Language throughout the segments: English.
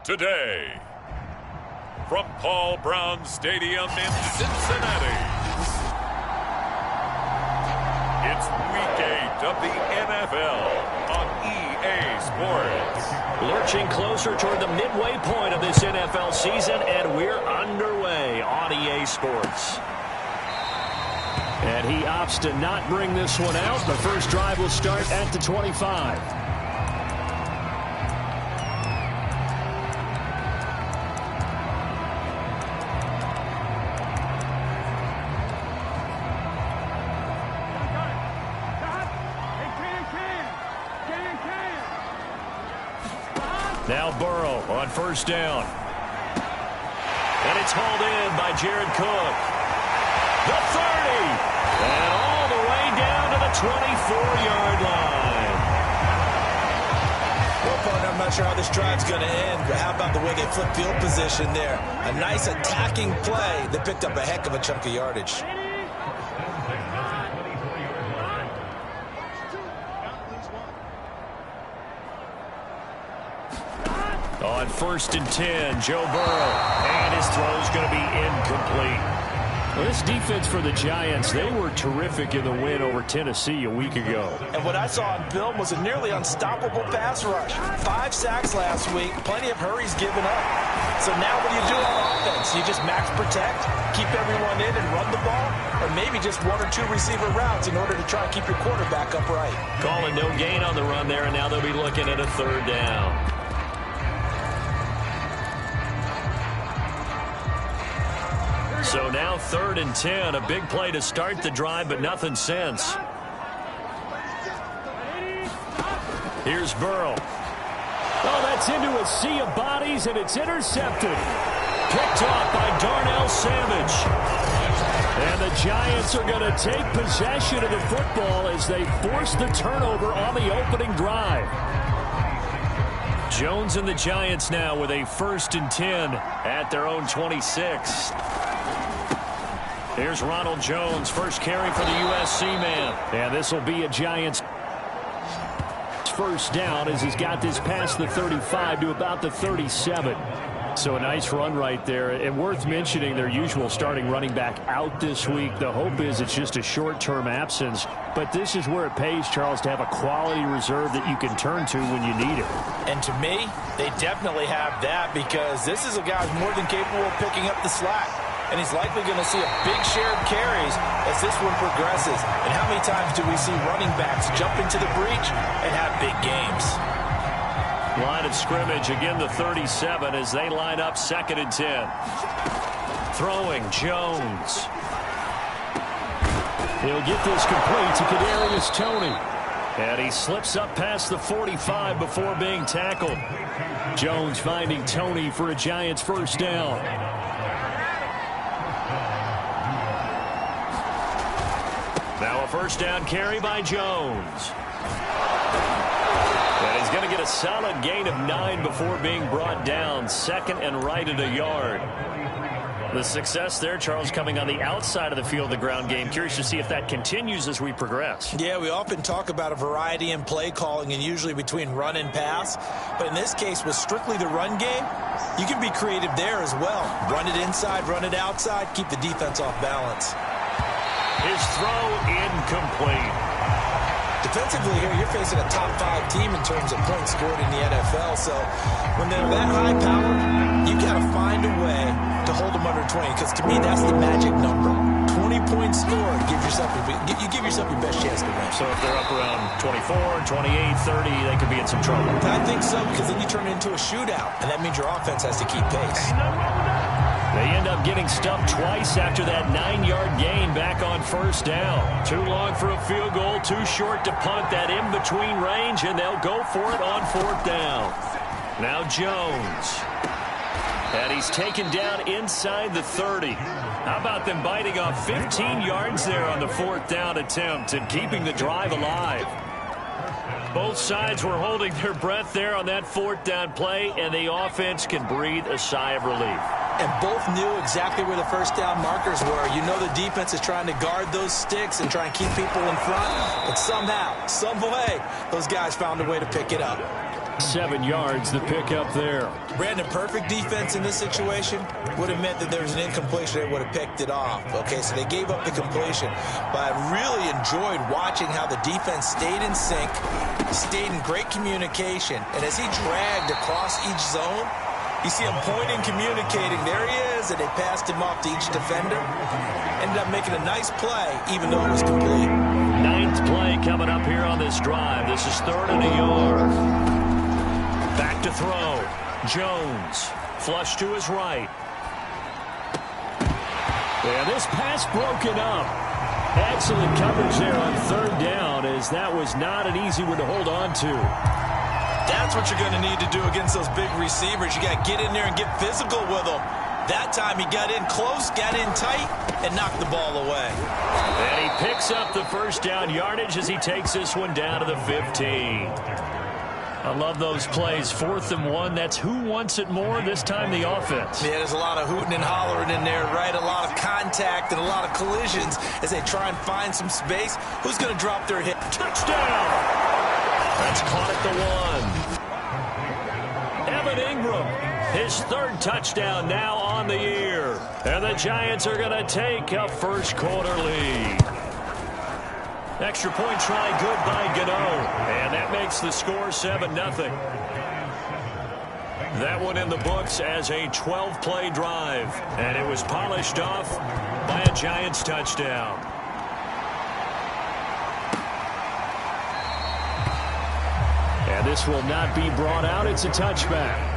today. From Paul Brown Stadium in Cincinnati, it's Week 8 of the NFL on EA Sports. Lurching closer toward the midway point of this NFL season, and we're underway on EA Sports. And he opts to not bring this one out. The first drive will start at the 25. Now Burrow on first down. And it's hauled in by Jared Cook. The 30. And all the way down to the 24-yard line. Well, partner, I'm not sure how this drive's going to end, but how about the way they flip field position there? A nice attacking play that picked up a heck of a chunk of yardage. On first and 10, Joe Burrow. And his throw's going to be incomplete. Well, this defense for the Giants, they were terrific in the win over Tennessee a week ago. And what I saw on film was a nearly unstoppable pass rush. 5 sacks last week, plenty of hurries given up. So now what do you do on offense? You just max protect, keep everyone in and run the ball, or maybe just 1 or 2 receiver routes in order to try and keep your quarterback upright. Calling no gain on the run there, and now they'll be looking at a third down. So now 3rd and 10, a big play to start the drive, but nothing since. Here's Burrow. Oh, that's into a sea of bodies, and it's intercepted. Picked off by Darnell Savage. And the Giants are going to take possession of the football as they force the turnover on the opening drive. Jones and the Giants now with a 1st and 10 at their own 26. Here's Ronald Jones, first carry for the USC man. And this will be a Giants first down as he's got this past the 35 to about the 37. So a nice run right there. And worth mentioning their usual starting running back out this week. The hope is it's just a short-term absence. But this is where it pays, Charles, to have a quality reserve that you can turn to when you need it. And to me, they definitely have that because this is a guy who's more than capable of picking up the slack. And he's likely going to see a big share of carries as this one progresses. And how many times do we see running backs jump into the breach and have big games? Line of scrimmage, again the 37 as they line up 2nd and 10. Throwing, Jones. He'll get this complete to Kadarius Toney. And he slips up past the 45 before being tackled. Jones finding Toney for a Giants first down. Now a first down carry by Jones. And he's going to get a solid gain of 9 before being brought down. 2nd and right at a yard. The success there, Charles, coming on the outside of the field, the ground game. Curious to see if that continues as we progress. Yeah, we often talk about a variety in play calling and usually between run and pass. But in this case, with strictly the run game, you can be creative there as well. Run it inside, run it outside, keep the defense off balance. His throw incomplete. Defensively here, you're facing a top 5 team in terms of points scored in the NFL. So when they're that high powered, you got to find a way to hold them under 20. Because to me, that's the magic number. 20 points scored, give yourself your best chance to win. So if they're up around 24, 28, 30, they could be in some trouble. I think so, because then you turn it into a shootout, and that means your offense has to keep pace. They end up getting stumped twice after that 9-yard gain back on first down. Too long for a field goal, too short to punt that in-between range, and they'll go for it on 4th down. Now Jones. And he's taken down inside the 30. How about them biting off 15 yards there on the 4th down attempt and keeping the drive alive? Both sides were holding their breath there on that 4th down play, and the offense can breathe a sigh of relief. And both knew exactly where the first down markers were. You know the defense is trying to guard those sticks and try and keep people in front. But somehow, some way, those guys found a way to pick it up. 7 yards, the pickup there. Brandon, perfect defense in this situation would have meant that there was an incompletion. They would have picked it off. Okay, so they gave up the completion. But I really enjoyed watching how the defense stayed in sync, stayed in great communication. And as he dragged across each zone, you see him pointing, communicating. There he is, and they passed him off to each defender. Ended up making a nice play, even though it was complete. 9th play coming up here on this drive. This is 3rd and a yard. Back to throw. Jones. Flush to his right. And this pass broken up. Excellent coverage there on 3rd down, as that was not an easy one to hold on to. That's what you're going to need to do against those big receivers. You got to get in there and get physical with them. That time he got in close, got in tight, and knocked the ball away. And he picks up the 1st down yardage as he takes this one down to the 15. I love those plays. 4th and 1. That's who wants it more, this time the offense. Yeah, there's a lot of hooting and hollering in there, right? A lot of contact and a lot of collisions as they try and find some space. Who's going to drop their hit? Touchdown! That's caught at the 1. Evan Ingram, his 3rd touchdown now on the year. And the Giants are going to take a 1st quarter lead. Extra point try good by Gano. And that makes the score 7-0. That one in the books as a 12-play drive. And it was polished off by a Giants touchdown. And this will not be brought out. It's a touchback.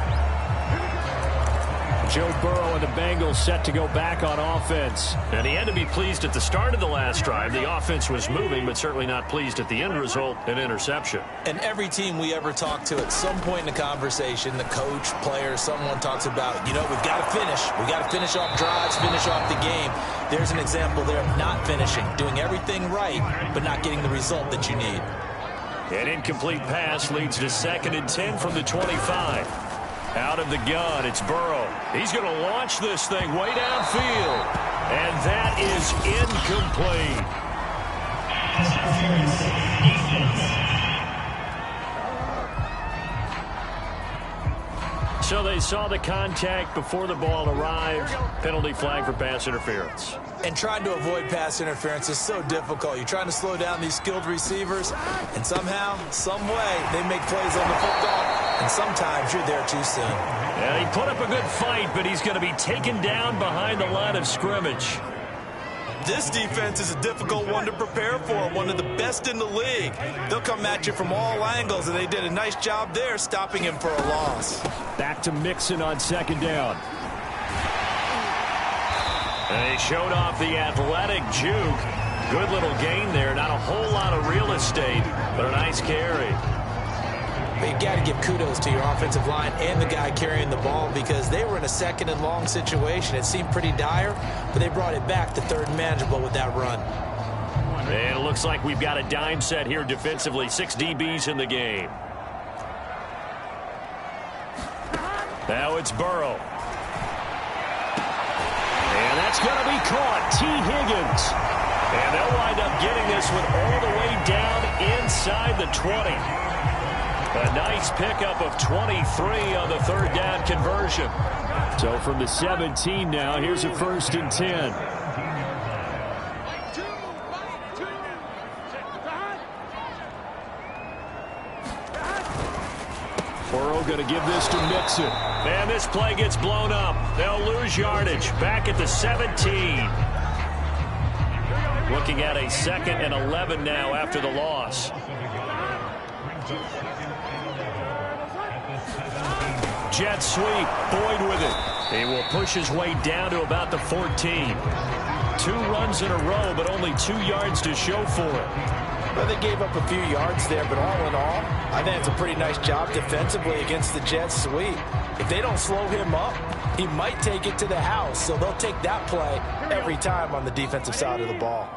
Joe Burrow and the Bengals set to go back on offense. And he had to be pleased at the start of the last drive. The offense was moving, but certainly not pleased at the end result, an interception. And every team we ever talk to at some point in the conversation, the coach, player, someone talks about, you know, we've got to finish. We've got to finish off drives, finish off the game. There's an example there of not finishing, doing everything right, but not getting the result that you need. An incomplete pass leads to 2nd and 10 from the 25. Out of the gun, it's Burrow. He's going to launch this thing way downfield. And that is incomplete. So they saw the contact before the ball arrived. Penalty flag for pass interference. And trying to avoid pass interference is so difficult. You're trying to slow down these skilled receivers, and somehow, some way, they make plays on the football, and sometimes you're there too soon. Yeah, he put up a good fight, but he's going to be taken down behind the line of scrimmage. This defense is a difficult one to prepare for, one of the best in the league. They'll come at you from all angles, and they did a nice job there stopping him for a loss. Back to Mixon on 2nd down. And he showed off the athletic juke. Good little gain there. Not a whole lot of real estate, but a nice carry. But you've got to give kudos to your offensive line and the guy carrying the ball, because they were in a 2nd and long situation. It seemed pretty dire, but they brought it back to 3rd and manageable with that run. And it looks like we've got a dime set here defensively. 6 DBs in the game. Now it's Burrow. And that's going to be caught. T. Higgins. And they'll wind up getting this one all the way down inside the 20. A nice pickup of 23 on the 3rd down conversion. So from the 17 now, here's a 1st and 10. Burrow going to give this to Mixon. And this play gets blown up. They'll lose yardage. Back at the 17. Looking at a 2nd and 11 now after the loss. Jet sweep. Boyd with it. He will push his way down to about the 14. 2 runs in a row, but only 2 yards to show for it. Well, they gave up a few yards there, but all in all, I think it's a pretty nice job defensively against the jet sweep. If they don't slow him up, he might take it to the house, so they'll take that play every time on the defensive side of the ball.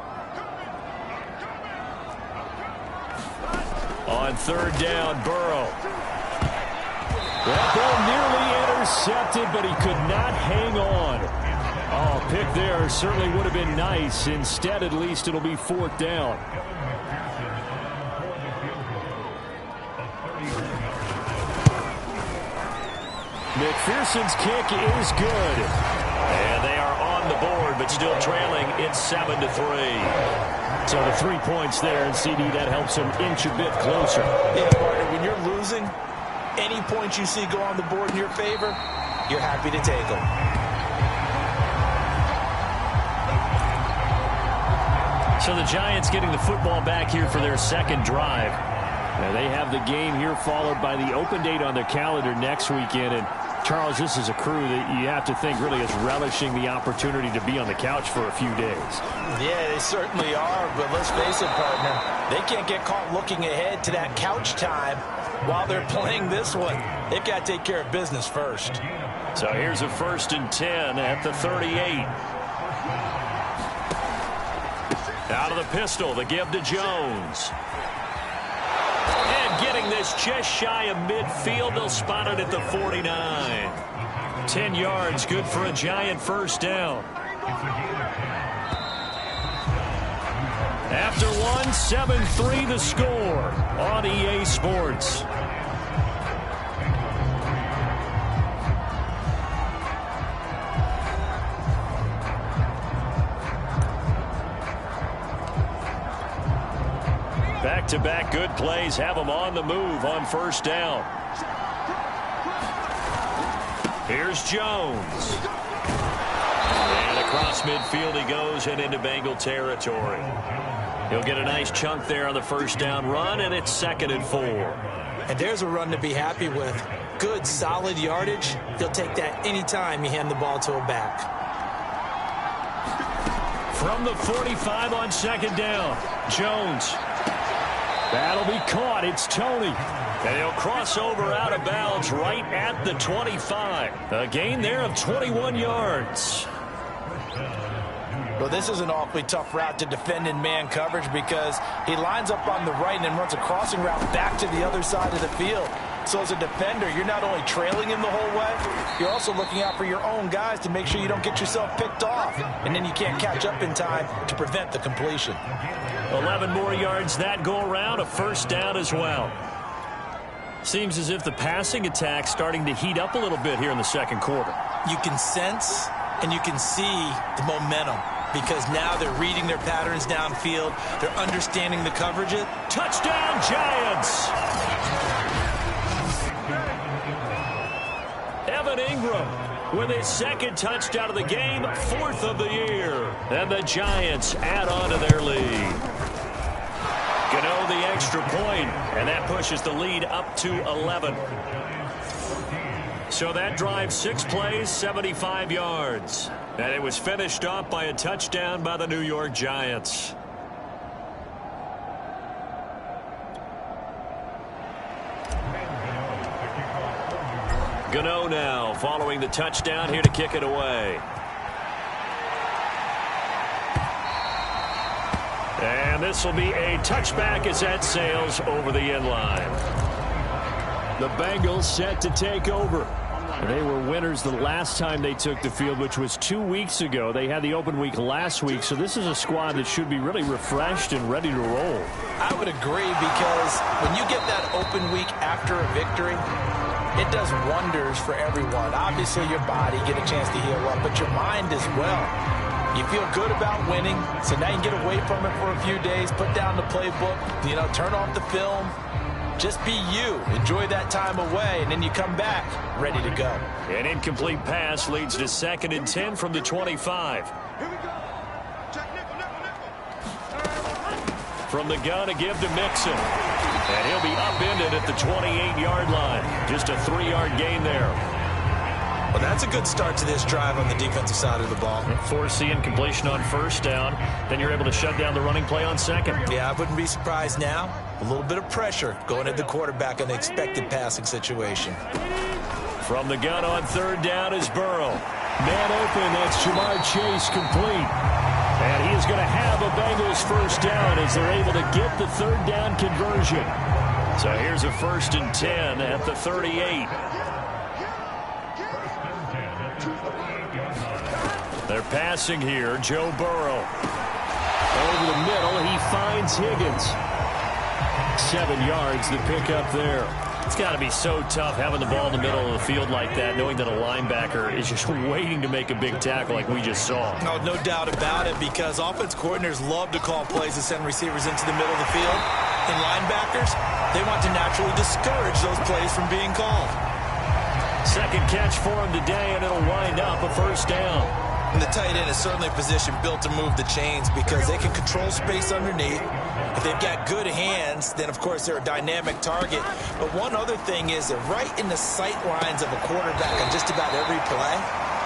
On 3rd down, Burrow. That ball nearly intercepted, but he could not hang on. Oh, pick there certainly would have been nice. Instead, at least, it'll be 4th down. McPherson's kick is good. And they are on the board, but still trailing. It's 7-3. So the 3 points there, and CD, that helps them inch a bit closer. Yeah, partner, when you're losing, any points you see go on the board in your favor, you're happy to take them. So the Giants getting the football back here for their second drive. Now they have the game here followed by the open date on their calendar next weekend. And Charles, this is a crew that you have to think really is relishing the opportunity to be on the couch for a few days. Yeah, they certainly are, but let's face it, partner, they can't get caught looking ahead to that couch time while they're playing this one. They've got to take care of business first. So here's a 1st and 10 at the 38. Out of the pistol, the give to Jones. And getting this just shy of midfield, they'll spot it at the 49. 10 yards, good for a Giant first down. After one, 7-3 the score on EA Sports. Back-to-back good plays have them on the move on first down. Here's Jones. And across midfield he goes and into Bengal territory. He'll get a nice chunk there on the first down run, and it's 2nd and 4. And there's a run to be happy with. Good, solid yardage. He'll take that anytime you hand the ball to a back. From the 45 on 2nd down, Jones. That'll be caught. It's Tony. And he'll cross over out of bounds right at the 25. A gain there of 21 yards. Well, this is an awfully tough route to defend in man coverage because he lines up on the right and then runs a crossing route back to the other side of the field. So as a defender, you're not only trailing him the whole way, you're also looking out for your own guys to make sure you don't get yourself picked off. And then you can't catch up in time to prevent the completion. 11 more yards that go around, a first down as well. Seems as if the passing attack's starting to heat up a little bit here in the second quarter. You can sense and you can see the momentum because now they're reading their patterns downfield. They're understanding the coverages. Touchdown, Giants! Evan Ingram with his second touchdown of the game, 4th of the year. And the Giants add on to their lead. Gano the extra point, and that pushes the lead up to 11. So that drive, 6 plays, 75 yards. And it was finished off by a touchdown by the New York Giants. Gano now following the touchdown here to kick it away. And this will be a touchback as that sails over the end line. The Bengals set to take over. They were winners the last time they took the field, which was 2 weeks ago. They had the open week last week, so this is a squad that should be really refreshed and ready to roll. I would agree because when you get that open week after a victory, it does wonders for everyone. Obviously, your body get a chance to heal up, but your mind as well. You feel good about winning, so now you can get away from it for a few days, put down the playbook, turn off the film. Just be you. Enjoy that time away, and then you come back ready to go. An incomplete pass leads to 2nd and 10 from the 25. From the gun, a give to Mixon. And he'll be upended at the 28-yard line. Just a 3-yard gain there. Well, that's a good start to this drive on the defensive side of the ball. Forcing incompletion on first down. Then you're able to shut down the running play on second. Yeah, I wouldn't be surprised now. A little bit of pressure going at the quarterback in the expected passing situation. From the gun on 3rd down is Burrow. Man open, that's Jamar Chase complete. And he is going to have a Bengals first down as they're able to get the 3rd down conversion. So here's a 1st and 10 at the 38. They're passing here. Joe Burrow. Over the middle, he finds Higgins. 7 yards, the pickup there. It's got to be so tough having the ball in the middle of the field like that, knowing that a linebacker is just waiting to make a big tackle like we just saw. No doubt about it, because offense coordinators love to call plays to send receivers into the middle of the field. And linebackers, they want to naturally discourage those plays from being called. Second catch for him today, and it'll wind up a first down. And the tight end is certainly a position built to move the chains because they can control space underneath. If they've got good hands, then, of course, they're a dynamic target. But one other thing is they're right in the sight lines of a quarterback on just about every play.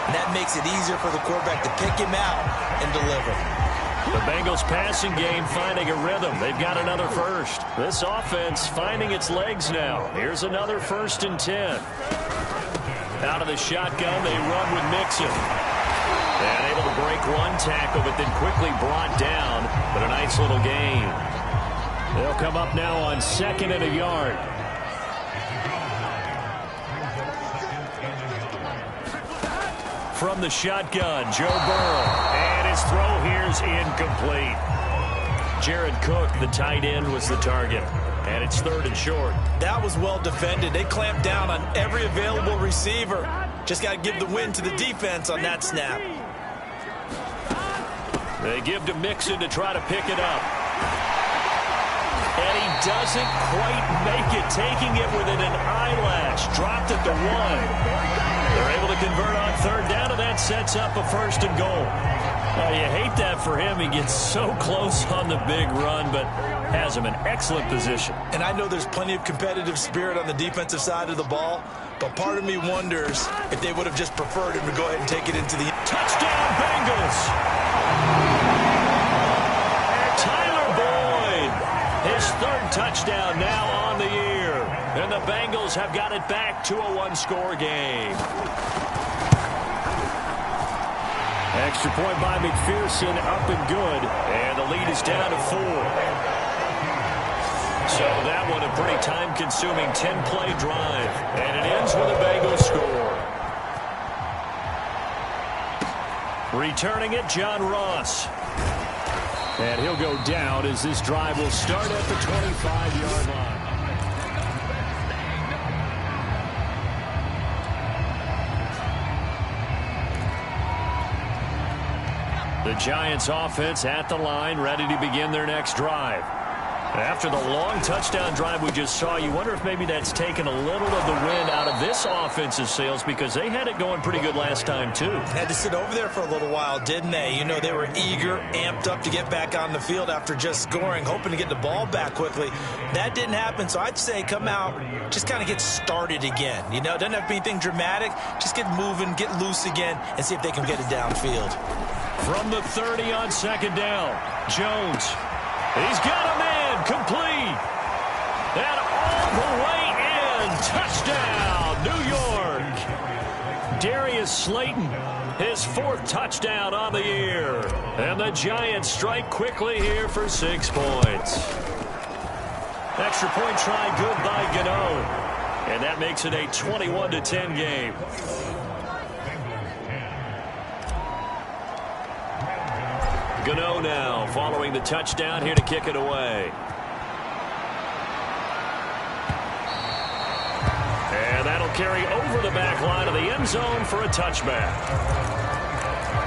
And that makes it easier for the quarterback to pick him out and deliver. The Bengals passing game finding a rhythm. They've got another first. This offense finding its legs now. Here's another 1st and 10. Out of the shotgun, they run with Mixon. And able to break one tackle, but then quickly brought down. But a nice little gain. They'll come up now on 2nd and a yard. From the shotgun, Joe Burrow. And his throw here's incomplete. Jared Cook, the tight end, was the target. And it's 3rd and short. That was well defended. They clamped down on every available receiver. Just got to give the win to the defense on that snap. They give to Mixon to try to pick it up. And he doesn't quite make it, taking it within an eyelash. Dropped at the 1. They're able to convert on 3rd down, and that sets up a 1st and goal. You hate that for him. He gets so close on the big run, but has him in excellent position. And I know there's plenty of competitive spirit on the defensive side of the ball, but part of me wonders if they would have just preferred him to go ahead and take it into the touchdown Bengals. Tyler Boyd, his 3rd touchdown now on the year. And the Bengals have got it back to a 1-score game. Extra point by McPherson, up and good. And the lead is down to 4. So that one a pretty time-consuming 10-play drive. And it ends with a Bengals score. Returning it, John Ross. And he'll go down as this drive will start at the 25-yard line. The Giants offense at the line, ready to begin their next drive. After the long touchdown drive we just saw, you wonder if maybe that's taken a little of the wind out of this offensive sails, because they had it going pretty good last time, too. Had to sit over there for a little while, didn't they? You know, they were eager, amped up to get back on the field after just scoring, hoping to get the ball back quickly. That didn't happen, so I'd say come out, just kind of get started again. You know, it doesn't have to be anything dramatic. Just get moving, get loose again, and see if they can get it downfield. From the 30 on 2nd down, Jones. He's got a man, complete. And all the way in, touchdown, New York. Darius Slayton, his 4th touchdown on the year. And the Giants strike quickly here for 6 points. Extra point try good by Gano. And that makes it a 21-10 game. Gano now following the touchdown here to kick it away. And that'll carry over the back line of the end zone for a touchback.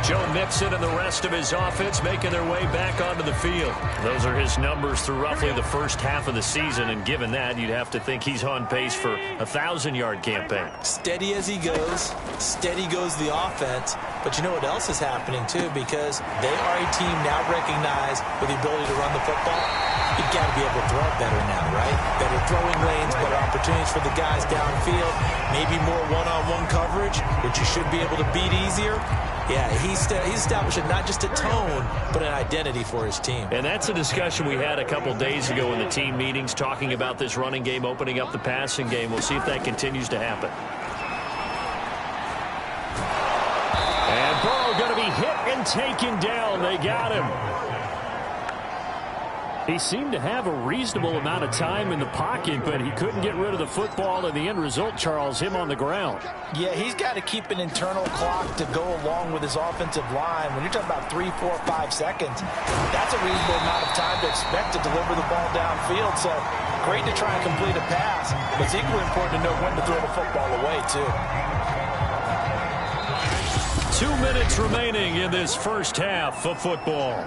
Joe Mixon and the rest of his offense making their way back onto the field. Those are his numbers through roughly the first half of the season, and given that, you'd have to think he's on pace for a 1,000-yard campaign. Steady as he goes, steady goes the offense, but you know what else is happening, too, because they are a team now recognized with the ability to run the football. You've got to be able to throw it better now, right? Better throwing lanes, better opportunities for the guys downfield, maybe more one-on-one coverage, which you should be able to beat easier. Yeah, he's establishing not just a tone, but an identity for his team. And that's a discussion we had a couple days ago in the team meetings, talking about this running game, opening up the passing game. We'll see if that continues to happen. And Burrow going to be hit and taken down. They got him. He seemed to have a reasonable amount of time in the pocket, but he couldn't get rid of the football, and the end result, Charles, him on the ground. Yeah, he's got to keep an internal clock to go along with his offensive line. When you're talking about 3, 4, 5 seconds, that's a reasonable amount of time to expect to deliver the ball downfield. So great to try and complete a pass, but it's equally important to know when to throw the football away, too. 2 minutes remaining in this first half of football.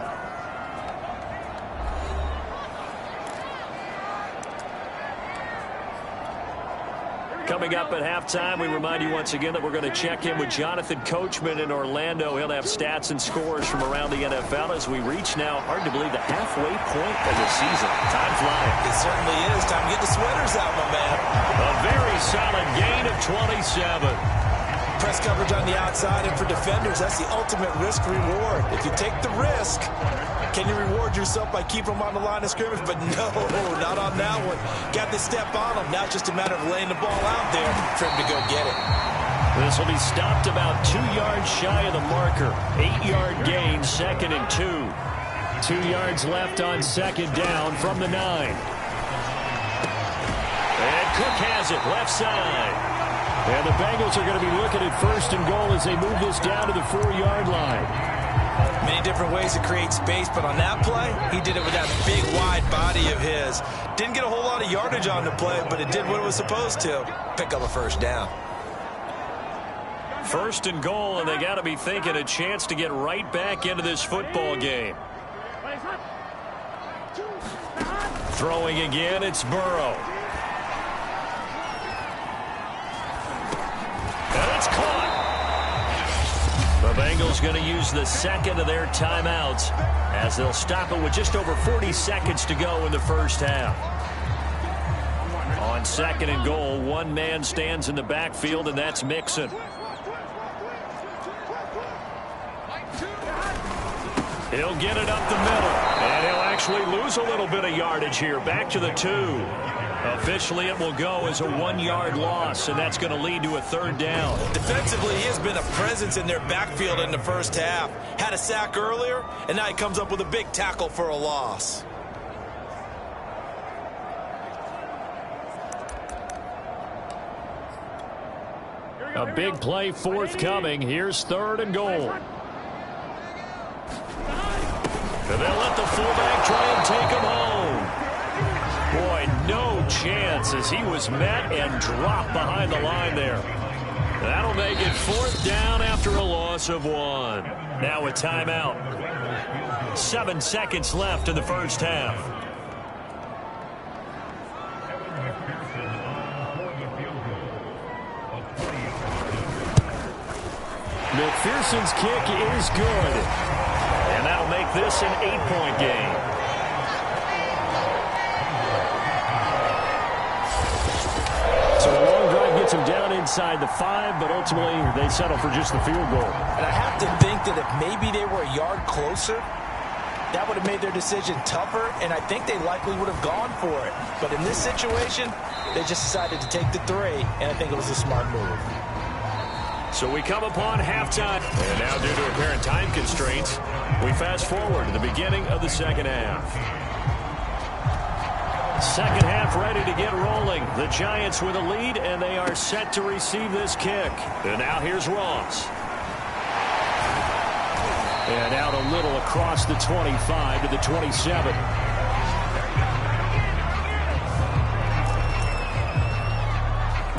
Coming up at halftime, we remind you once again that we're going to check in with Jonathan Coachman in Orlando. He'll have stats and scores from around the NFL as we reach now, hard to believe, the halfway point of the season. Time flying. It certainly is. Time to get the sweaters out, my man. A very solid gain of 27. Press coverage on the outside, and for defenders, that's the ultimate risk-reward. If you take the risk, can you reward yourself by keeping them on the line of scrimmage? But no, not on that one. Got to step on them. Now it's just a matter of laying the ball out there for him to go get it. This will be stopped about 2 yards shy of the marker. 8-yard gain, 2nd and 2. 2 yards left on 2nd down from the 9. And Cook has it, left side. And the Bengals are going to be looking at 1st and goal as they move this down to the 4-yard line. Many different ways to create space, but on that play, he did it with that big, wide body of his. Didn't get a whole lot of yardage on the play, but it did what it was supposed to. Pick up a 1st down. 1st and goal, and they got to be thinking a chance to get right back into this football game. Throwing again, it's Burrow. And it's caught. The Bengals going to use the 2nd of their timeouts as they'll stop it with just over 40 seconds to go in the first half. On 2nd and goal, one man stands in the backfield, and that's Mixon. He'll get it up the middle, and he'll actually lose a little bit of yardage here. Back to the 2. Officially, it will go as a 1-yard loss, and that's going to lead to a 3rd down. Defensively, he has been a presence in their backfield in the first half. Had a sack earlier, and now he comes up with a big tackle for a loss. A big play forthcoming. Here's 3rd and goal. And they'll let the fullback try and take him home. Boy, no chance as he was met and dropped behind the line there. That'll make it 4th down after a loss of 1. Now a timeout. 7 seconds left in the first half. McPherson's kick is good. And that'll make this an 8-point game. So the long drive gets them down inside the 5, but ultimately they settle for just the field goal. And I have to think that if maybe they were a yard closer, that would have made their decision tougher, and I think they likely would have gone for it. But in this situation, they just decided to take the 3, and I think it was a smart move. So we come upon halftime. And now, due to apparent time constraints, we fast forward to the beginning of the second half. Second half ready to get rolling. The Giants with a lead, and they are set to receive this kick. And now here's Ross. And out a little across the 25 to the 27.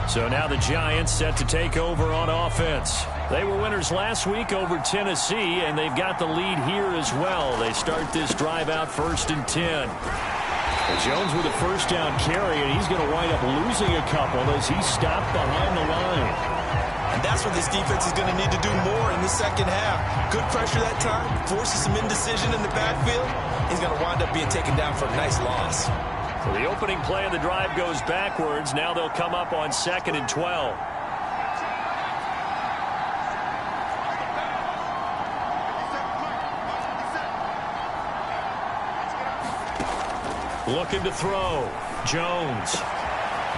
So now the Giants set to take over on offense. They were winners last week over Tennessee, and they've got the lead here as well. They start this drive out 1st and 10. Jones with a 1st down carry, and he's going to wind up losing a couple as he's stopped behind the line. And that's what this defense is going to need to do more in the second half. Good pressure that time, forces some indecision in the backfield. He's going to wind up being taken down for a nice loss. So the opening play of the drive goes backwards. Now they'll come up on 2nd and 12. Looking to throw. Jones.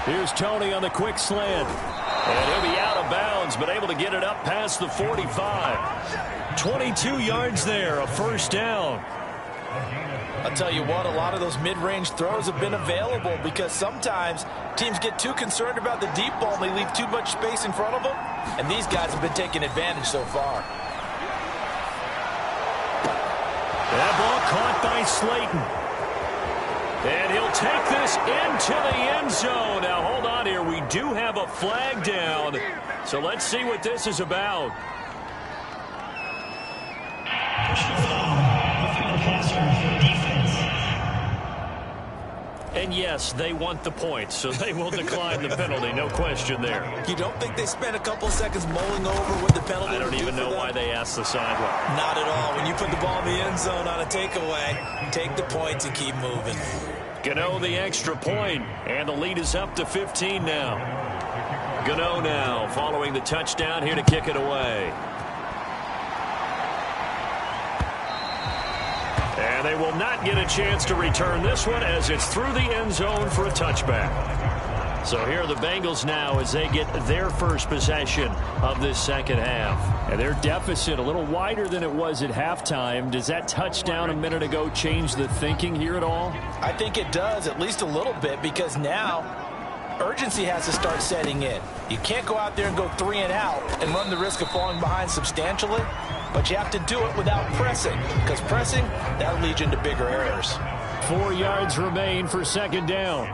Here's Tony on the quick slant. And he'll be out of bounds, but able to get it up past the 45. 22 yards there, a 1st down. I'll tell you what, a lot of those mid-range throws have been available because sometimes teams get too concerned about the deep ball and they leave too much space in front of them, and these guys have been taking advantage so far. That ball caught by Slayton. And he'll take this into the end zone. Now, hold on here. We do have a flag down. So let's see what this is about. And yes, they want the point, so they will decline the penalty. No question there. You don't think they spent a couple seconds mulling over what the penalty I don't even know why they asked the sideline. Not at all. When you put the ball in the end zone on a takeaway, take the points and keep moving. Gano the extra point, and the lead is up to 15 now. Gano now following the touchdown here to kick it away. And they will not get a chance to return this one as it's through the end zone for a touchback. So here are the Bengals now as they get their first possession of this second half. And their deficit a little wider than it was at halftime. Does that touchdown a minute ago change the thinking here at all? I think it does, at least a little bit, because now urgency has to start setting in. You can't go out there and go 3 and out and run the risk of falling behind substantially. But you have to do it without pressing, because pressing, that'll lead you into bigger errors. 4 yards remain for second down.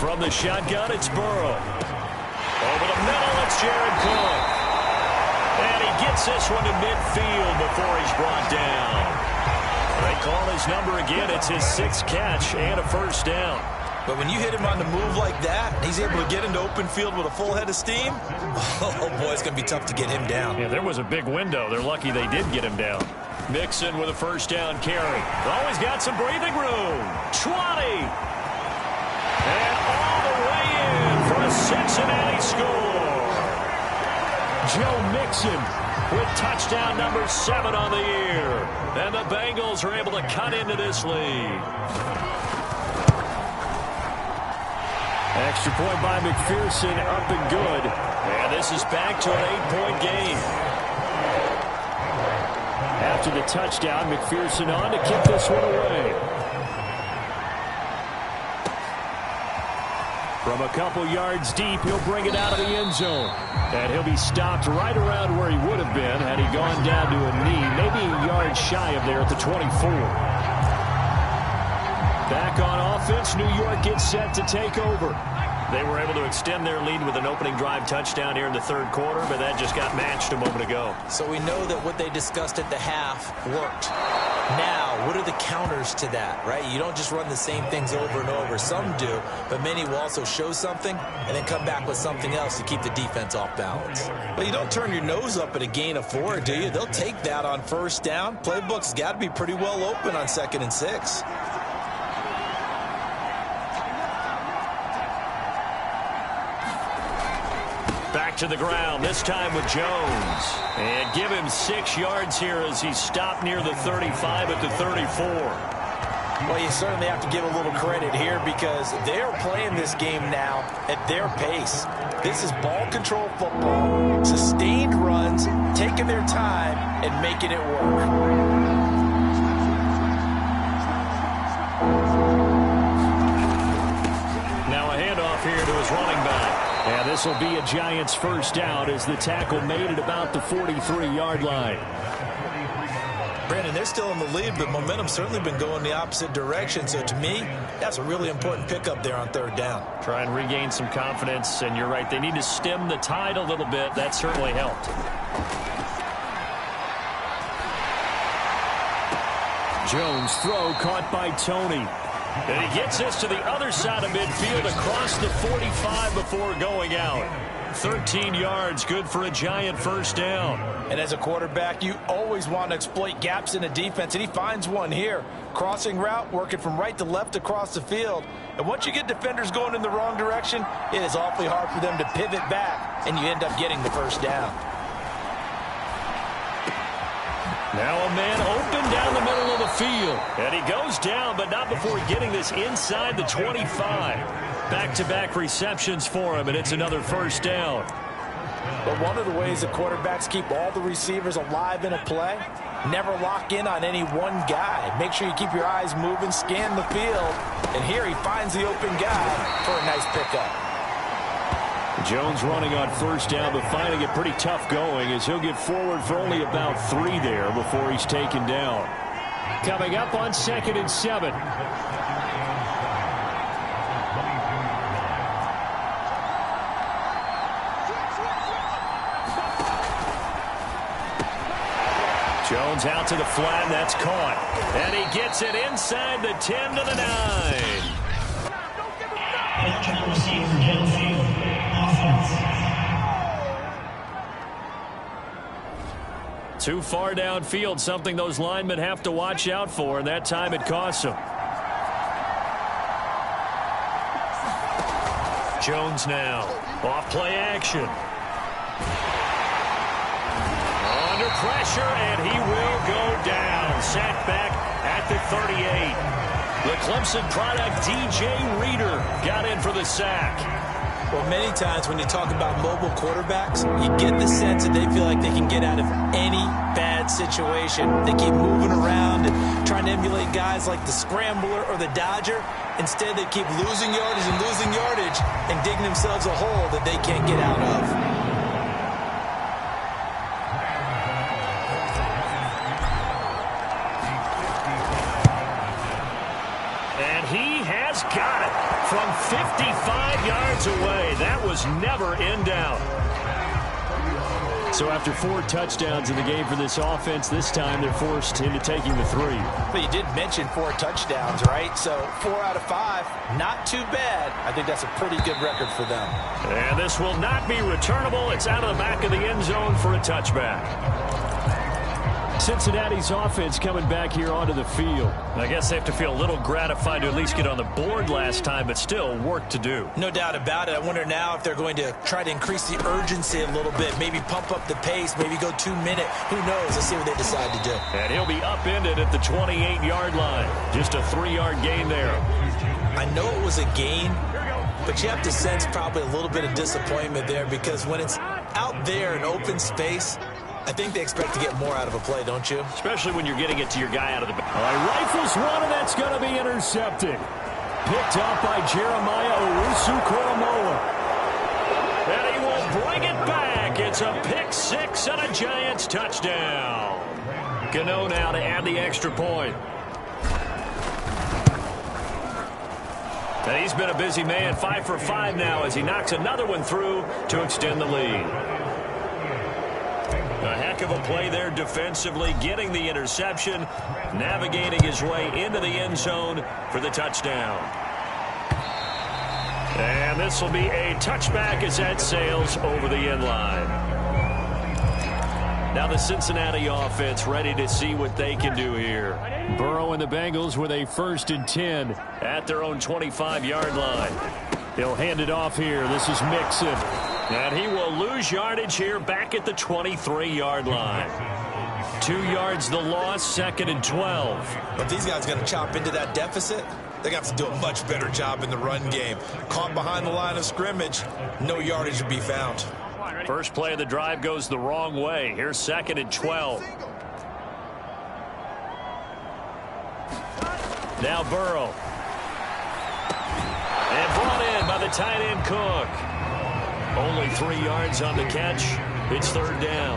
From the shotgun, it's Burrow. Over the middle, it's Jared Cook. And he gets this one to midfield before he's brought down. They call his number again. It's his 6th catch and a first down. But when you hit him on the move like that, he's able to get into open field with a full head of steam. Oh, boy, it's going to be tough to get him down. Yeah, there was a big window. They're lucky they did get him down. Mixon with a first down carry. Always got some breathing room. 20. And all the way in for a Cincinnati score. Joe Mixon with touchdown number 7 on the year. And the Bengals are able to cut into this lead. Extra point by McPherson, up and good. And this is back to an 8-point game. After the touchdown, McPherson on to kick this one away. From a couple yards deep, he'll bring it out of the end zone. And he'll be stopped right around where he would have been had he gone down to a knee, maybe a yard shy of there at the 24. Back on offense, New York gets set to take over. They were able to extend their lead with an opening drive touchdown here in the third quarter, but that just got matched a moment ago. So we know that what they discussed at the half worked. Now, what are the counters to that, right? You don't just run the same things over and over. Some do, but many will also show something and then come back with something else to keep the defense off balance. But you don't turn your nose up at a gain of 4, do you? They'll take that on first down. Playbook's got to be pretty well open on 2nd and 6. Back to the ground, this time with Jones. And give him 6 yards here as he's stopped near the 35 at the 34. Well, you certainly have to give a little credit here because they're playing this game now at their pace. This is ball control football, sustained runs, taking their time and making it work. Now a handoff here to his running back. And this will be a Giants first down as the tackle made at about the 43-yard line. Brandon, they're still in the lead, but momentum's certainly been going the opposite direction. So to me, that's a really important pickup there on 3rd down. Try and regain some confidence, and you're right. They need to stem the tide a little bit. That certainly helped. Jones throw caught by Tony. And he gets this to the other side of midfield across the 45 before going out. 13 yards, good for a Giant first down. And as a quarterback, you always want to exploit gaps in the defense, and he finds one here. Crossing route, working from right to left across the field. And once you get defenders going in the wrong direction, it is awfully hard for them to pivot back, and you end up getting the first down. Now a man open down the middle of the field. And he goes down, but not before getting this inside the 25. Back-to-back receptions for him, and it's another first down. But one of the ways the quarterbacks keep all the receivers alive in a play, never lock in on any one guy. Make sure you keep your eyes moving, scan the field. And here he finds the open guy for a nice pickup. Jones running on first down, but finding it pretty tough going as he'll get forward for only about 3 there before he's taken down. Coming up on 2nd and 7. Jones out to the flat, and that's caught. And he gets it inside the 10 to the 9. Too far downfield, something those linemen have to watch out for, and that time it costs them. Jones now, off play action. Under pressure, and he will go down. Sacked back at the 38. The Clemson product, DJ Reader, got in for the sack. Well, many times when you talk about mobile quarterbacks, you get the sense that they feel like they can get out of any bad situation. They keep moving around and trying to emulate guys like the Scrambler or the Dodger. Instead, they keep losing yardage and digging themselves a hole that they can't get out of. And he has got it from 55 yards away. That was never in doubt. So after 4 touchdowns in the game for this offense, this time they're forced into taking the 3. But you did mention 4 touchdowns, right? So 4 out of 5, not too bad. I think that's a pretty good record for them. And this will not be returnable. It's out of the back of the end zone for a touchback. Cincinnati's offense coming back here onto the field. I guess they have to feel a little gratified to at least get on the board last time, but still work to do. No doubt about it. I wonder now if they're going to try to increase the urgency a little bit, maybe pump up the pace, maybe go 2-minute. Who knows? Let's see what they decide to do. And he'll be upended at the 28-yard line. Just a 3-yard gain there. I know it was a gain, but you have to sense probably a little bit of disappointment there because when it's out there in open space, I think they expect to get more out of a play, don't you? Especially when you're getting it to your guy out of the back. All right, rifles one, and that's going to be intercepted. Picked up by Jeremiah Owusu-Koramoah. And he will bring it back. It's a pick 6 and a Giants touchdown. Gano now to add the extra point. And he's been a busy man, 5 for 5 now as he knocks another one through to extend the lead. A heck of a play there defensively, getting the interception, navigating his way into the end zone for the touchdown. And this will be a touchback as that sails over the end line. Now the Cincinnati offense ready to see what they can do here. Burrow and the Bengals with a 1st and 10 at their own 25-yard line. He'll hand it off here. This is Mixon. And he will lose yardage here back at the 23-yard line. 2 yards the loss, 2nd and 12. But these guys are going to chop into that deficit. They're going to have to do a much better job in the run game. Caught behind the line of scrimmage, no yardage to be found. First play of the drive goes the wrong way. Here's 2nd and 12. Now Burrow. And brought in by the tight end Cook. Only 3 yards on the catch. It's 3rd down.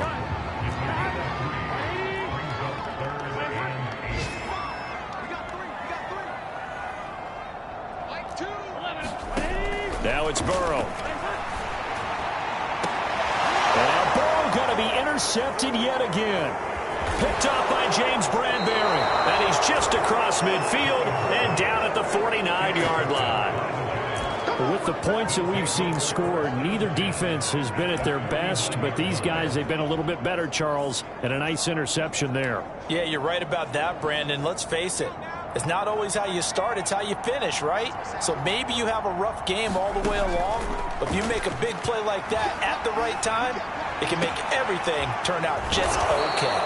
Now it's Burrow. And Burrow going to be intercepted yet again. Picked up by James Bradbury. And he's just across midfield and down at the 49-yard line. With the points that we've seen scored, neither defense has been at their best, but these guys, they've been a little bit better, Charles, and a nice interception there. Yeah, you're right about that, Brandon. Let's face it. It's not always how you start, it's how you finish, right? So maybe you have a rough game all the way along, but if you make a big play like that at the right time, it can make everything turn out just okay.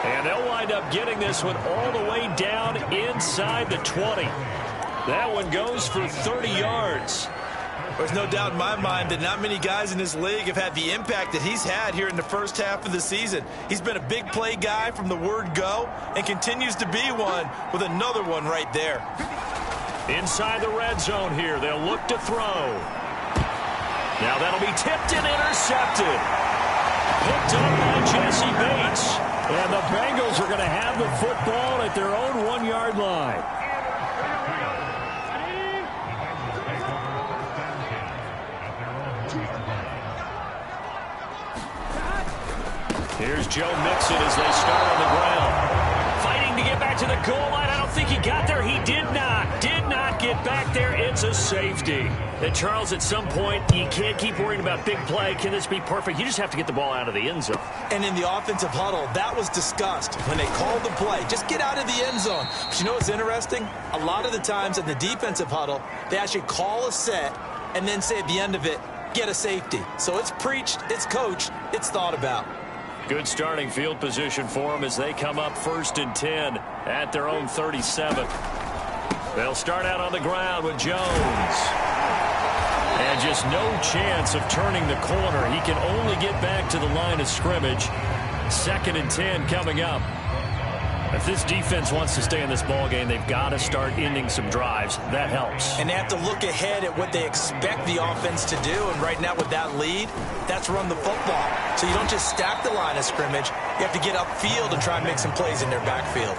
And they'll wind up getting this one all the way down inside the 20. That one goes for 30 yards. There's no doubt in my mind that not many guys in this league have had the impact that he's had here in the first half of the season. He's been a big play guy from the word go and continues to be one with another one right there. Inside the red zone here, they'll look to throw. Now that'll be tipped and intercepted. Picked up by Jesse Bates. And the Bengals are going to have the football at their own 1-yard line. Here's Joe Mixon as they start on the ground. Fighting to get back to the goal line. I don't think he got there. He did not get back there. It's a safety. And Charles, at some point, you can't keep worrying about big play. Can this be perfect? You just have to get the ball out of the end zone. And in the offensive huddle, that was discussed when they called the play. Just get out of the end zone. But you know what's interesting? A lot of the times in the defensive huddle, they actually call a set and then say at the end of it, get a safety. So it's preached, it's coached, it's thought about. Good starting field position for them as they come up 1st and 10 at their own 37. They'll start out on the ground with Jones. And just no chance of turning the corner. He can only get back to the line of scrimmage. 2nd and 10 coming up. If this defense wants to stay in this ball game, they've got to start ending some drives. That helps. And they have to look ahead at what they expect the offense to do. And right now with that lead, that's run the football. So you don't just stack the line of scrimmage. You have to get upfield and try and make some plays in their backfield.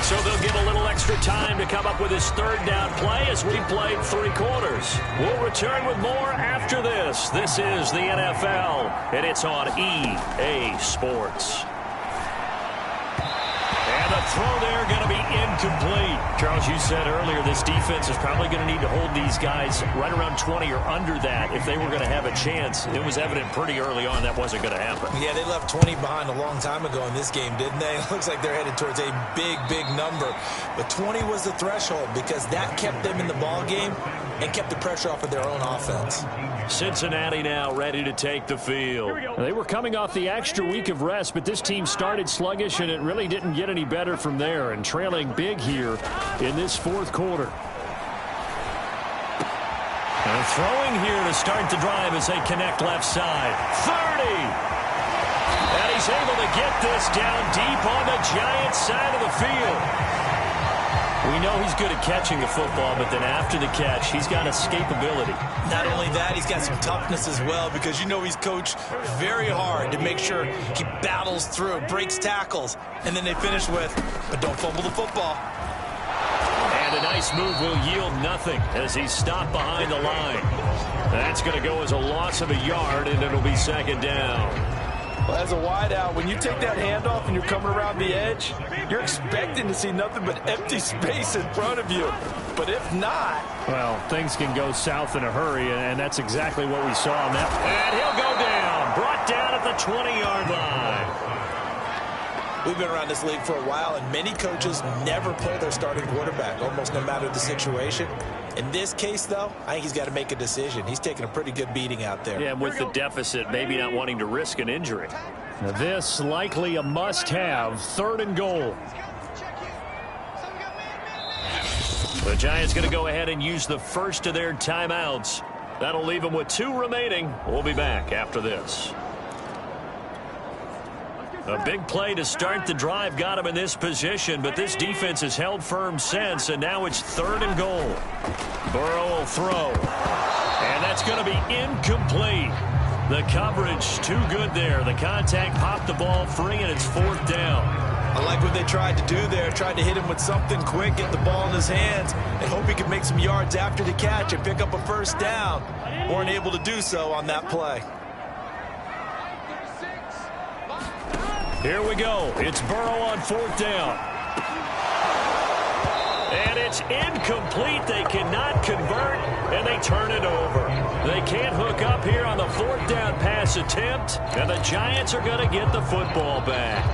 So they'll get a little extra time to come up with his 3rd down play as we played 3 quarters. We'll return with more after this. This is the NFL, and it's on EA Sports. And the throw there going to be incomplete. Charles, you said earlier this defense is probably going to need to hold these guys right around 20 or under that if they were going to have a chance. It was evident pretty early on that wasn't going to happen. Yeah, they left 20 behind a long time ago in this game, didn't they? It looks like they're headed towards a big, big number. But 20 was the threshold because that kept them in the ball game and kept the pressure off of their own offense. Cincinnati now ready to take the field. They were coming off the extra week of rest, but this team started sluggish, and it really didn't get any better from there, and trailing big here in this 4th quarter. And throwing here to start the drive as they connect left side. 30! And he's able to get this down deep on the Giants side of the field. We know he's good at catching the football, but then after the catch, he's got escapability. Not only that, he's got some toughness as well because you know he's coached very hard to make sure he battles through, breaks tackles, and then they finish with, but don't fumble the football. And a nice move will yield nothing as he's stopped behind the line. That's going to go as a loss of a yard, and it'll be 2nd down. Well, as a wideout, when you take that handoff and you're coming around the edge, you're expecting to see nothing but empty space in front of you. But if not... Well, things can go south in a hurry, and that's exactly what we saw on that. And he'll go down, brought down at the 20-yard line. We've been around this league for a while, and many coaches never pull their starting quarterback, almost no matter the situation. In this case, though, I think he's got to make a decision. He's taking a pretty good beating out there. Yeah, with the deficit, maybe not wanting to risk an injury. Now this likely a must-have, 3rd and goal. The Giants going to go ahead and use the first of their timeouts. That'll leave them with 2 remaining. We'll be back after this. A big play to start the drive got him in this position, but this defense has held firm since, and now it's 3rd and goal. Burrow will throw, and that's going to be incomplete. The coverage too good there. The contact popped the ball free, and it's 4th down. I like what they tried to do there, tried to hit him with something quick, get the ball in his hands, and hope he could make some yards after the catch and pick up a 1st down. Weren't able to do so on that play. Here we go. It's Burrow on 4th down. And it's incomplete. They cannot convert, and they turn it over. They can't hook up here on the 4th down pass attempt, and the Giants are going to get the football back.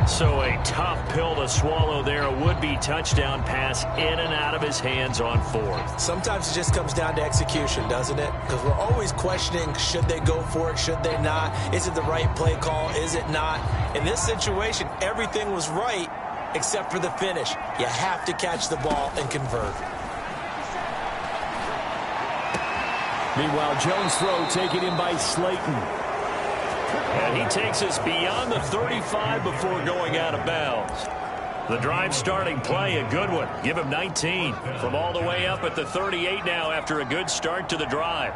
So a tough pill to swallow there. A would-be touchdown pass in and out of his hands on 4th. Sometimes it just comes down to execution, doesn't it? Because we're always questioning, should they go for it, should they not? Is it the right play call, is it not? In this situation, everything was right except for the finish. You have to catch the ball and convert. Meanwhile, Jones' throw taken in by Slayton. And he takes us beyond the 35 before going out of bounds. The drive starting play, a good one. Give him 19 from all the way up at the 38 now after a good start to the drive.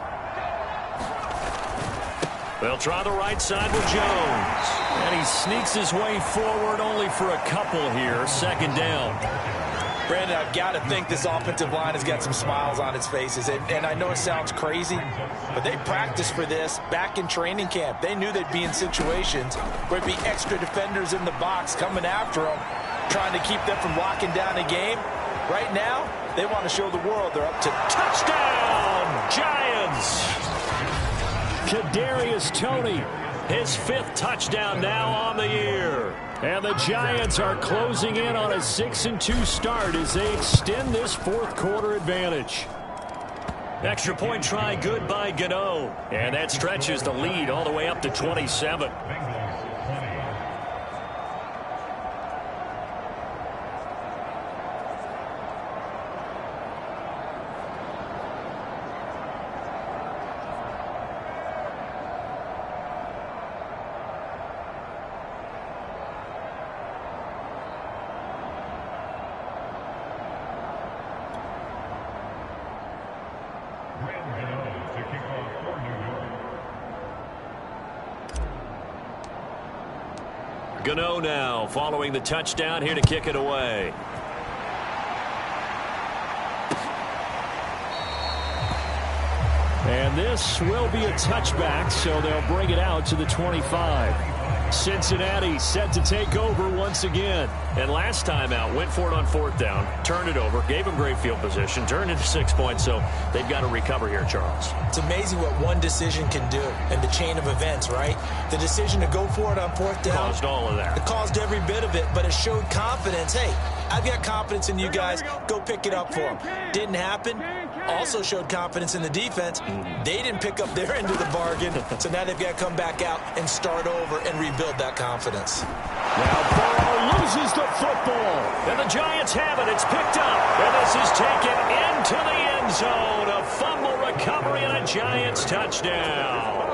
They'll try the right side with Jones. And he sneaks his way forward only for a couple here. Second down. Brandon, I've got to think this offensive line has got some smiles on its faces. And I know it sounds crazy, but they practiced for this back in training camp. They knew they'd be in situations where there'd be extra defenders in the box coming after them, trying to keep them from locking down a game. Right now, they want to show the world they're up to touchdown, Giants. Kadarius Toney, his 5th touchdown now on the year. And the Giants are closing in on a 6-2 start as they extend this 4th quarter advantage. Extra point try good by Gano. And that stretches the lead all the way up to 27. Gano now following the touchdown here to kick it away. And this will be a touchback, so they'll bring it out to the 25. Cincinnati set to take over once again. And last time out, went for it on 4th down, turned it over, gave them great field position, turned into 6 points, so they've got to recover here, Charles. It's amazing what one decision can do in the chain of events, right? The decision to go for it on 4th down caused all of that. It caused every bit of it, but it showed confidence. Hey, I've got confidence in you guys. Go pick it up for them. Didn't happen. Also showed confidence in the defense. They didn't pick up their end of the bargain, so now they've got to come back out and start over and rebuild that confidence. Now Burrow loses the football, and the Giants have it. It's picked up, and this is taken into the end zone. A fumble recovery and a Giants touchdown.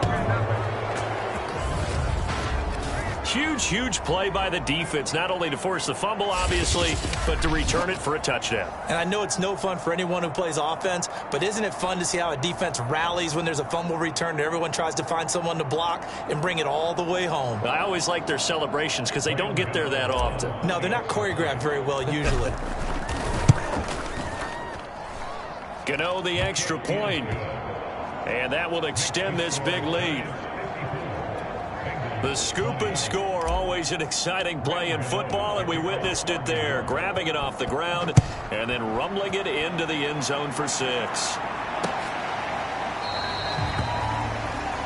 Huge play by the defense, not only to force the fumble, obviously, but to return it for a touchdown. And I know it's no fun for anyone who plays offense, but isn't it fun to see how a defense rallies when there's a fumble return and everyone tries to find someone to block and bring it all the way home? I always like their celebrations because they don't get there that often. No, they're not choreographed very well usually. Gano the extra point, and that will extend this big lead. The scoop and score, always an exciting play in football, and we witnessed it there. Grabbing it off the ground and then rumbling it into the end zone for 6.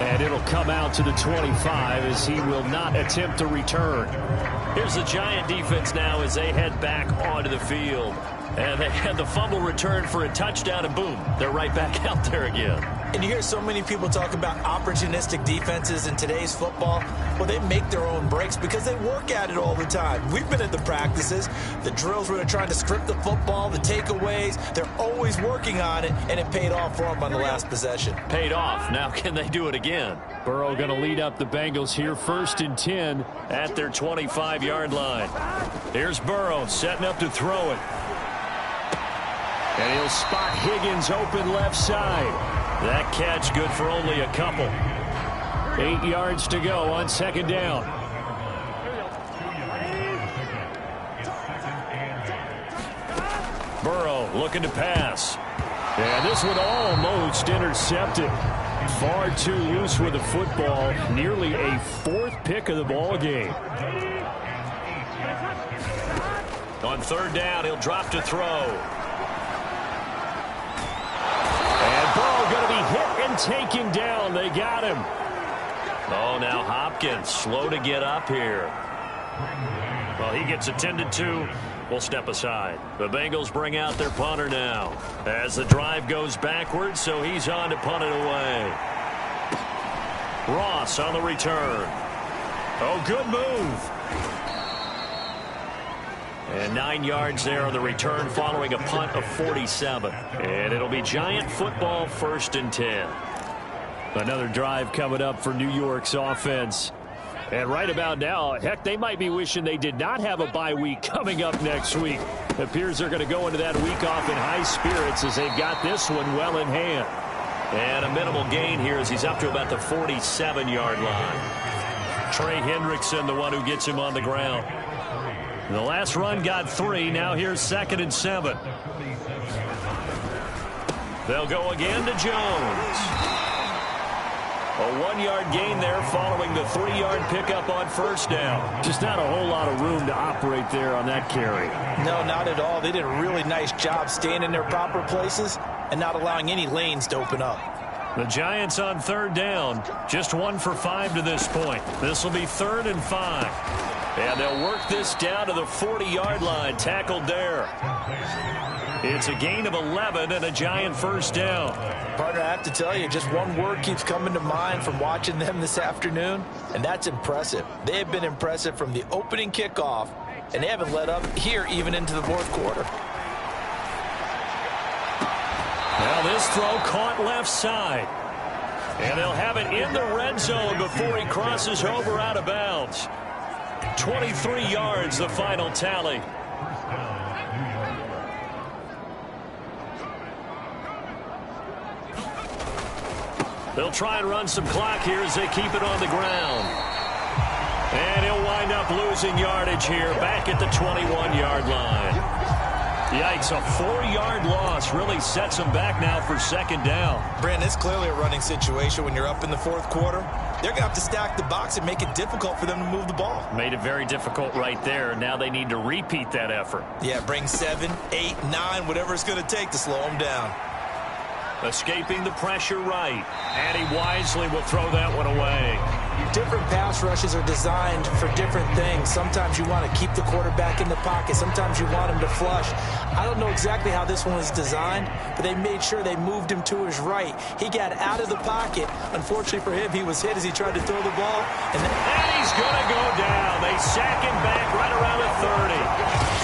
And it'll come out to the 25 as he will not attempt to return. Here's the Giant defense now as they head back onto the field. And they had the fumble return for a touchdown, and boom, they're right back out there again. And you hear so many people talk about opportunistic defenses in today's football. Well, they make their own breaks because they work at it all the time. We've been at the practices, the drills where they're trying to script the football, the takeaways. They're always working on it, and it paid off for them on the last possession. Paid off. Now can they do it again? Burrow going to lead up the Bengals here 1st and 10 at their 25-yard line. Here's Burrow setting up to throw it. And he'll spot Higgins open left side. That catch good for only a couple. 8 yards to go on 2nd down. Burrow looking to pass. And this one almost intercepted. Far too loose with the football. Nearly a 4th pick of the ball game. On 3rd down, he'll drop to throw. Going to be hit and taken down. They got him. Oh, now Hopkins slow to get up here. Well, he gets attended to. We'll step aside. The Bengals bring out their punter now as the drive goes backwards, so he's on to punt it away. Ross on the return. Oh, good move. And 9 yards there on the return following a punt of 47. And it'll be Giant football 1st and 10. Another drive coming up for New York's offense. And right about now, heck, they might be wishing they did not have a bye week coming up next week. It appears they're going to go into that week off in high spirits as they've got this one well in hand. And a minimal gain here as he's up to about the 47-yard line. Trey Hendrickson, the one who gets him on the ground. The last run got 3. Now here's 2nd and 7. They'll go again to Jones. A 1-yard gain there following the 3-yard pickup on first down. Just not a whole lot of room to operate there on that carry. No, not at all. They did a really nice job staying in their proper places and not allowing any lanes to open up. The Giants on 3rd down. Just 1 for 5 to this point. This will be 3rd and 5. And they'll work this down to the 40-yard line. Tackled there. It's a gain of 11 and a Giant first down. Partner, I have to tell you, just one word keeps coming to mind from watching them this afternoon, and that's impressive. They have been impressive from the opening kickoff, and they haven't let up here even into the 4th quarter. Now this throw caught left side. And they'll have it in the red zone before he crosses over out of bounds. 23 yards, the final tally. They'll try and run some clock here as they keep it on the ground. And he'll wind up losing yardage here back at the 21-yard line. Yikes, a 4-yard loss really sets them back now for 2nd down. Brandon, it's clearly a running situation when you're up in the 4th quarter. They're going to have to stack the box and make it difficult for them to move the ball. Made it very difficult right there. Now they need to repeat that effort. Yeah, bring 7, 8, 9, whatever it's going to take to slow them down. Escaping the pressure right. And he wisely will throw that one away. Different pass rushes are designed for different things. Sometimes you want to keep the quarterback in the pocket. Sometimes you want him to flush. I don't know exactly how this one was designed, but they made sure they moved him to his right. He got out of the pocket. Unfortunately for him, he was hit as he tried to throw the ball. And he's going to go down. They sack him back right around the 30.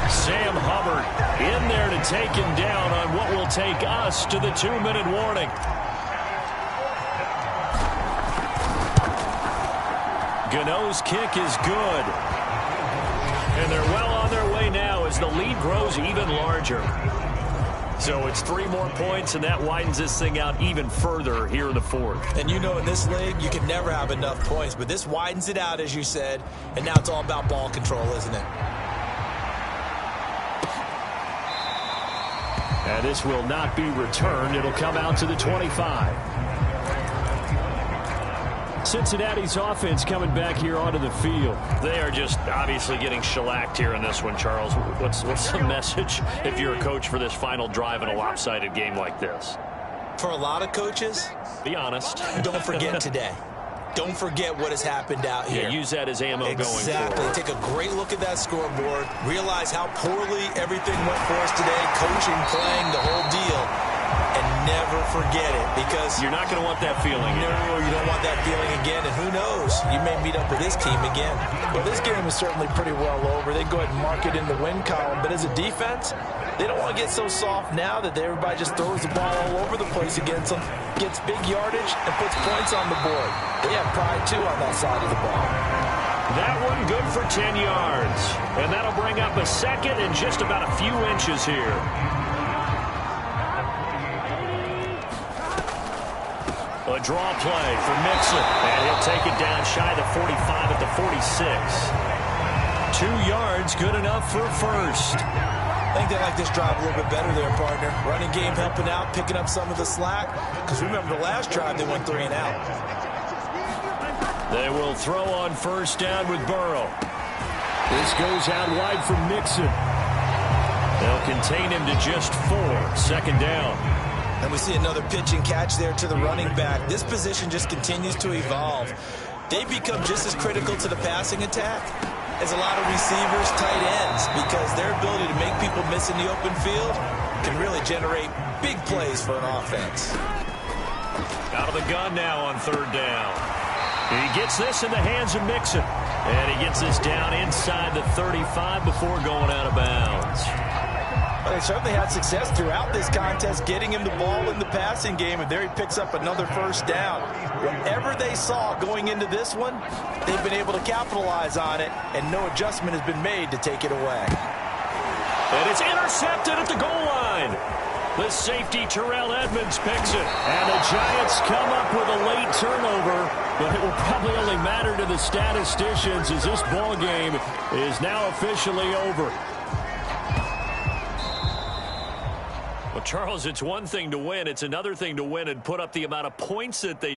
Sam Hubbard in there to take him down on what will take us to the 2-minute warning. Gano's kick is good. And they're well on their way now as the lead grows even larger. So it's 3 more points, and that widens this thing out even further here in the 4th. And you know in this league, you can never have enough points, but this widens it out, as you said, and now it's all about ball control, isn't it? And this will not be returned. It'll come out to the 25. Cincinnati's offense coming back here onto the field. They are just obviously getting shellacked here in this one, Charles. What's the message if you're a coach for this final drive in a lopsided game like this? For a lot of coaches, be honest. Don't forget today. Don't forget what has happened out here. Yeah, use that as ammo going forward. Exactly. Take a great look at that scoreboard. Realize how poorly everything went for us today. Coaching, playing, the whole deal. And never forget it, because you're not going to want that feeling. No, you don't want that feeling again. And who knows? You may meet up with this team again. Well, this game is certainly pretty well over. They go ahead and mark it in the win column. But as a defense, they don't want to get so soft now that everybody just throws the ball all over the place against them, gets big yardage, and puts points on the board. They have pride, too, on that side of the ball. That one good for 10 yards. And that'll bring up a 2nd and just about a few inches here. A draw play for Mixon. And he'll take it down shy of the 45 at the 46. 2 yards, good enough for a first. I think they like this drive a little bit better there, partner. Running game helping out, picking up some of the slack. Because remember, the last drive, they went 3 and out. They will throw on first down with Burrow. This goes out wide for Mixon. They'll contain him to just 4. 2nd down. And we see another pitch and catch there to the running back. This position just continues to evolve. They become just as critical to the passing attack as a lot of receivers, tight ends, because their ability to make people miss in the open field can really generate big plays for an offense. Out of the gun now on 3rd down. He gets this in the hands of Mixon. And he gets this down inside the 35 before going out of bounds. Well, they certainly had success throughout this contest, getting him the ball in the passing game, and there he picks up another first down. Whatever they saw going into this one, they've been able to capitalize on it, and no adjustment has been made to take it away. And it's intercepted at the goal line. The safety, Terrell Edmonds, picks it. And the Giants come up with a late turnover, but it will probably only matter to the statisticians as this ball game is now officially over. Well, Charles, it's one thing to win. It's another thing to win and put up the amount of points that they